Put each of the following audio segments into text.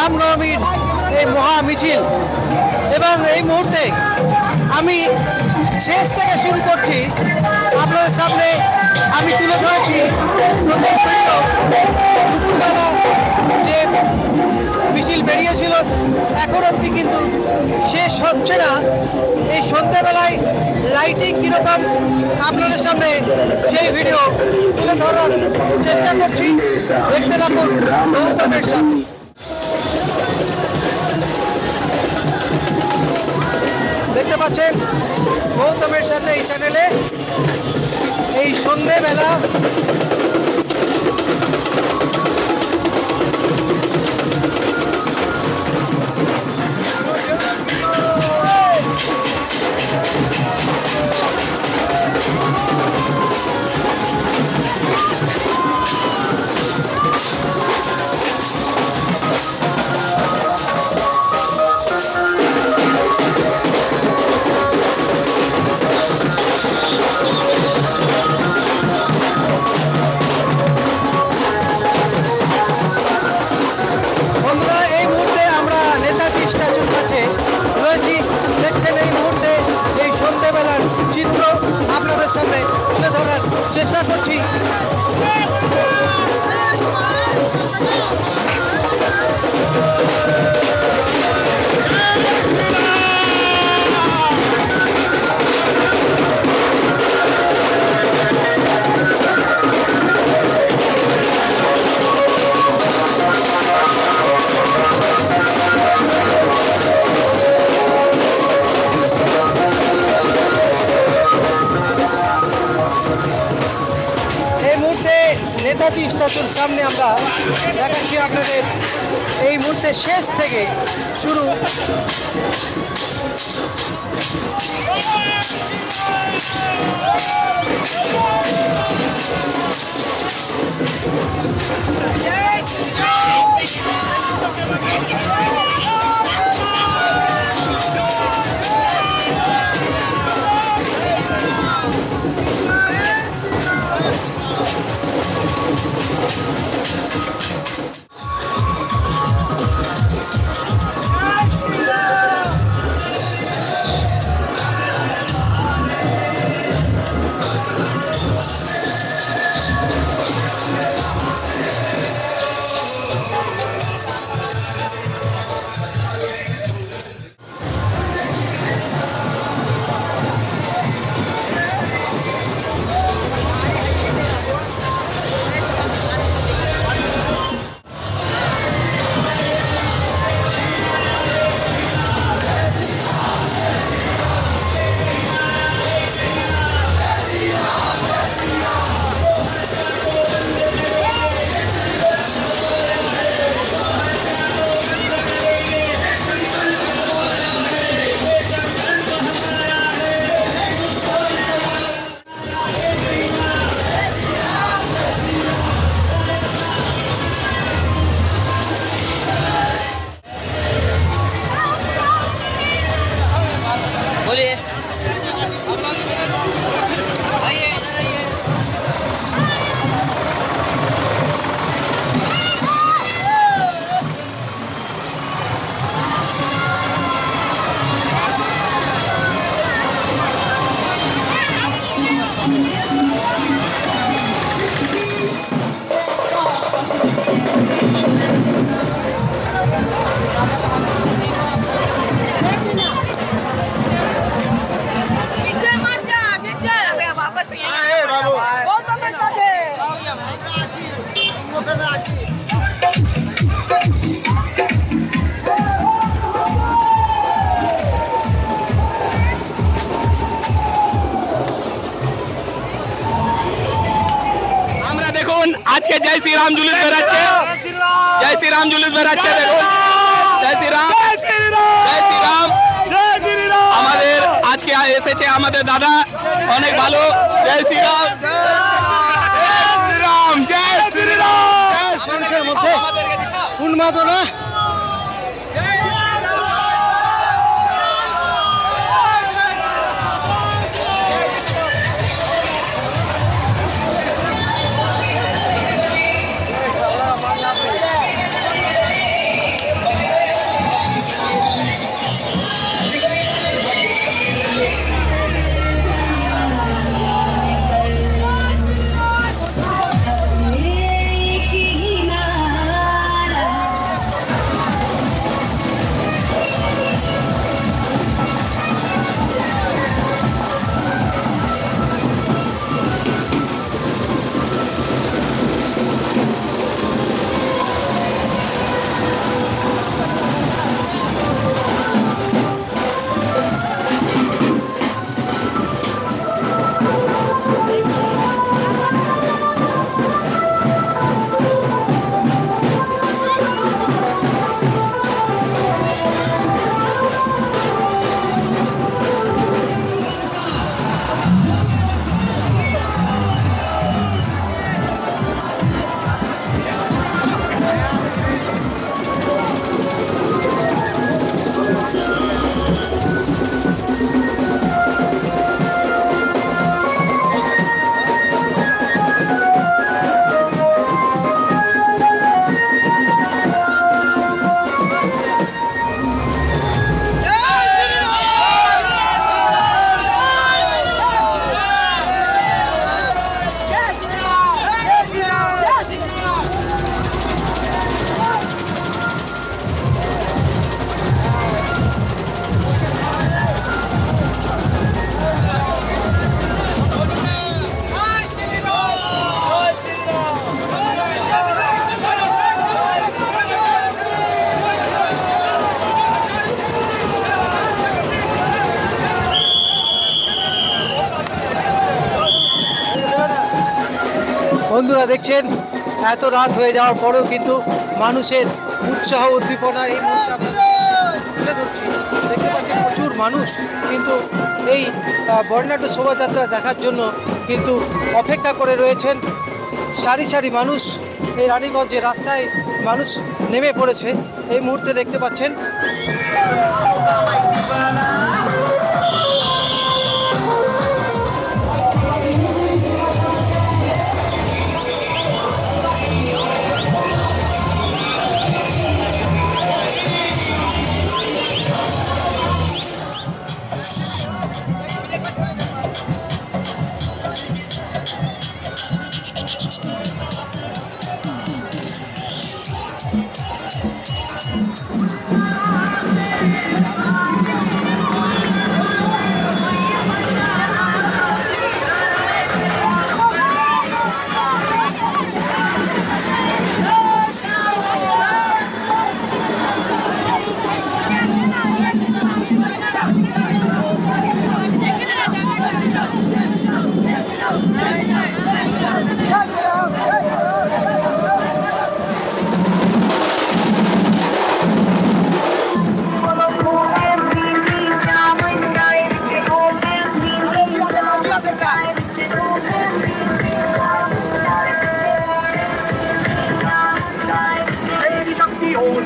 রামনবমীর এই মহা মিছিল এবং এই মুহূর্তে আমি শেষ থেকে শুরু করছি। আপনাদের সামনে আমি তুলে ধরেছি প্রথম ভিডিও দুপুরবেলা যে মিছিল বেরিয়েছিল, এখন অবধি কিন্তু শেষ হচ্ছে না। এই সন্ধ্যাবেলায় লাইটিং কীরকম আপনাদের সামনে সেই ভিডিও তুলে ধরার চেষ্টা করছি। দেখতে থাকুন গৌতমের সাথে। দেখতে পাচ্ছেন গৌতমের সাথে এই চ্যানেলে এই সন্ধ্যেবেলা চিত্র আপনাদের সামনে তুলে ধরার চেষ্টা করছি। নেতাজি স্ট্যাচুর সামনে আমরা দেখাচ্ছি আপনাদের এই মুহূর্তে শেষ থেকে শুরু। आज के जय श्री राम जुलूस बेराচ্ছে जय श्री राम जुलूस बेराচ্ছে দেখুন जय श्री राम जय श्री राम আমাদের আজকে এসেছে আমাদের দাদা অনেক ভালো जय श्री राम जय श्री राम जय श्री राम মানুষের মধ্যে উন্মাদনা বন্ধুরা দেখছেন এত রাত হয়ে যাওয়ার পরেও কিন্তু মানুষের উৎসাহ উদ্দীপনা এই মুহূর্তে তুলে ধরছি। দেখতে পাচ্ছেন প্রচুর মানুষ কিন্তু এই বর্ণাঢ্য শোভাযাত্রা দেখার জন্য কিন্তু অপেক্ষা করে রয়েছেন। সারি সারি মানুষ এই রানীগঞ্জের রাস্তায় মানুষ নেমে পড়েছে এই মুহূর্তে দেখতে পাচ্ছেন।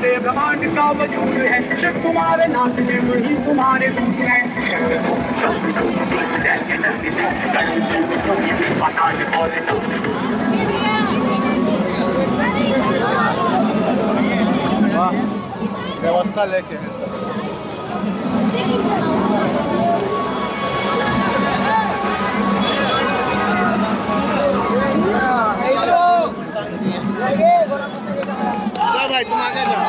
से ब्रह्मांड का वजूद है, शिव तुम्हारे नाथ शिव ही तुम्हारे दूत है। व्यवस्था लेके भाई तुम आगे जा।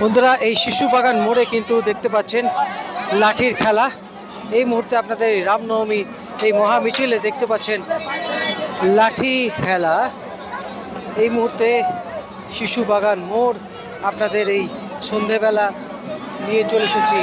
বন্ধুরা এই শিশু বাগান মোড়ে কিন্তু দেখতে পাচ্ছেন লাঠির খেলা। এই মুহূর্তে আপনাদের রামনবমী এই মহা মিছিলে দেখতে পাচ্ছেন লাঠি খেলা। এই মুহূর্তে শিশু বাগান মোড় আপনাদের এই সন্ধেবেলা নিয়ে চলে এসেছি।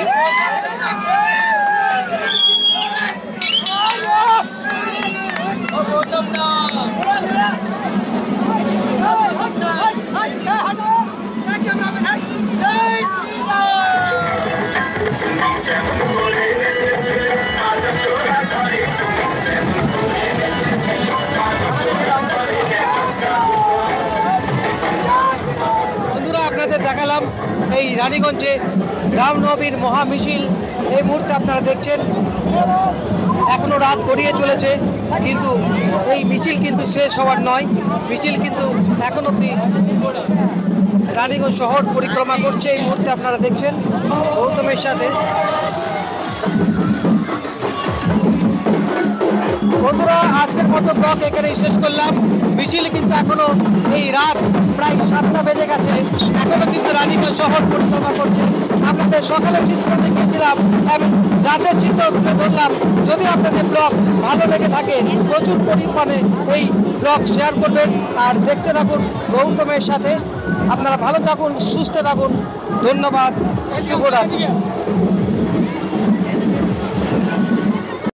বন্ধুরা আপনাদের দেখালাম এই রানীগঞ্জে রামনবমীর মহা মিছিল। এই মুহূর্তে আপনারা দেখছেন এখনো রাত গড়িয়ে চলেছে, কিন্তু এই মিছিল কিন্তু শেষ হওয়ার নয়। মিছিল কিন্তু এখন অবধি রানীগঞ্জ শহর পরিক্রমা করছে। এই মুহূর্তে আপনারা দেখছেন গৌতমের সাথে। বন্ধুরা আজকের মতো ব্লগ এখানেই শেষ করলাম। মিছিল কিন্তু এখনো এই রাত প্রায় 7টা বেজে গেছে, এখনো কিন্তু রানীগঞ্জ শহর পরিক্রমা করছে। আপনাদের সকালের চিত্র দেখিয়েছিলাম এবং রাতের চিত্র তুলে ধরলাম। যদি আপনাদের ব্লগ ভালো লেগে থাকে প্রচুর পরিমাণে এই ব্লগ শেয়ার করবেন আর দেখতে থাকুন গৌতমের সাথে। আপনারা ভালো থাকুন, সুস্থ থাকুন। ধন্যবাদ, শুভরাত্রি।